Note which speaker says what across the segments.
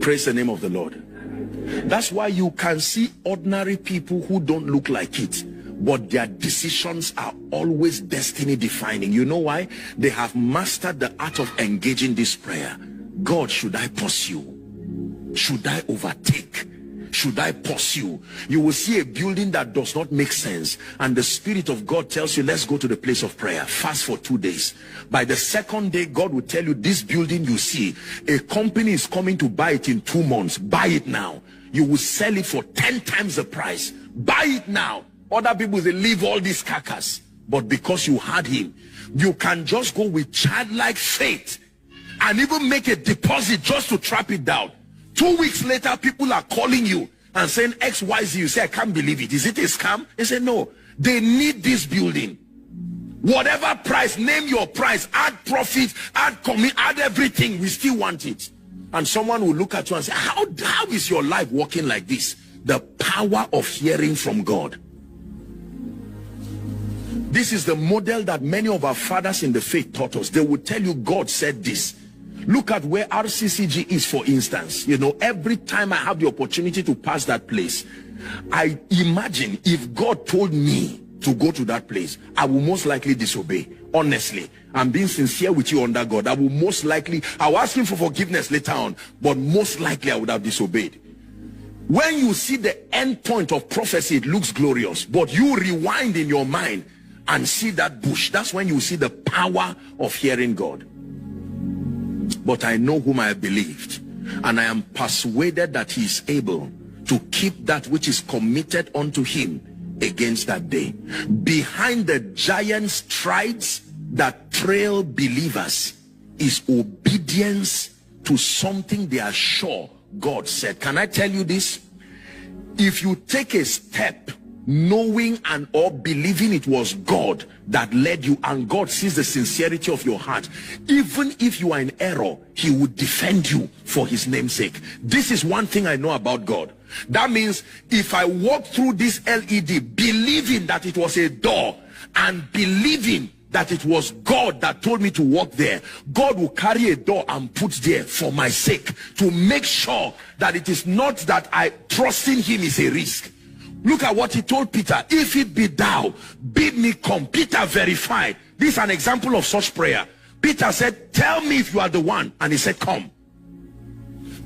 Speaker 1: Praise the name of the Lord. That's why you can see ordinary people who don't look like it, but their decisions are always destiny defining. You know why? They have mastered the art of engaging this prayer. God, should I pursue? Should I overtake? Should I pursue? You will see a building that does not make sense, and the Spirit of God tells you, let's go to the place of prayer. Fast for 2 days. By the second day, God will tell you, this building you see, a company is coming to buy it in 2 months. Buy it now. You will sell it for 10 times the price. Buy it now. Other people, they leave all these carcass, but because you had him, you can just go with childlike faith and even make a deposit just to trap it down. 2 weeks later, people are calling you and saying XYZ. You say, I can't believe it. Is it a scam? They say, no, they need this building. Whatever price, name your price, add profit, add add everything. We still want it. And someone will look at you and say, how is your life working like this? The power of hearing from God. This is the model that many of our fathers in the faith taught us. They would tell you, God said this. Look at where RCCG is, for instance. You know, every time I have the opportunity to pass that place, I imagine if God told me to go to that place, I will most likely disobey. Honestly, I'm being sincere with you under God. I will ask him for forgiveness later on, but most likely I would have disobeyed. When you see the end point of prophecy, it looks glorious, but you rewind in your mind and see that bush. That's when you see the power of hearing God. But I know whom I have believed, and I am persuaded that he is able to keep that which is committed unto him against that day. Behind the giant strides that trail believers is obedience to something they are sure God said. Can I tell you this? If you take a step knowing and or believing it was God that led you, and God sees the sincerity of your heart, even if you are in error, he would defend you for his name's sake. This is one thing I know about God. That means if I walk through this LED believing that it was a door and believing that it was God that told me to walk there, God will carry a door and put there for my sake, to make sure that it is not that trusting him is a risk. Look at what he told Peter. If it be thou, bid me come. Peter verified. This is an example of such prayer. Peter said, tell me if you are the one. And he said, come.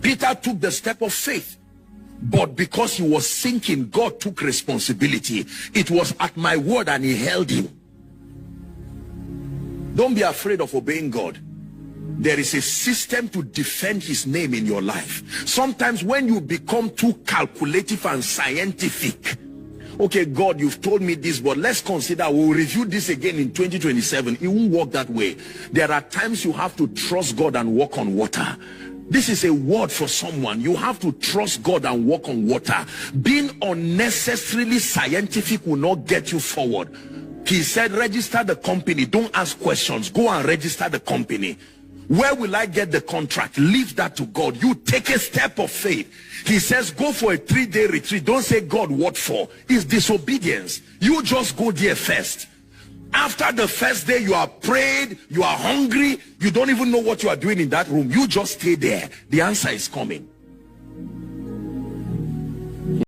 Speaker 1: Peter took the step of faith. But because he was sinking, God took responsibility. It was at my word and he held him. Don't be afraid of obeying God. There is a system to defend his name in your life. Sometimes when you become too calculative and scientific, okay, God, you've told me this, but let's consider, we'll review this again in 2027. It won't work that way. There are times you have to trust God and walk on water. This is a word for someone. You have to trust God and walk on water. Being unnecessarily scientific will not get you forward. He said, register the company. Don't ask questions. Go and register the company. Where will I get the contract? Leave that to God. You take a step of faith. He says, go for a 3-day retreat. Don't say, God, what for? It's disobedience. You just go there first. After the first day, you are prayed, you are hungry, you don't even know what you are doing in that room. You just stay there. The answer is coming.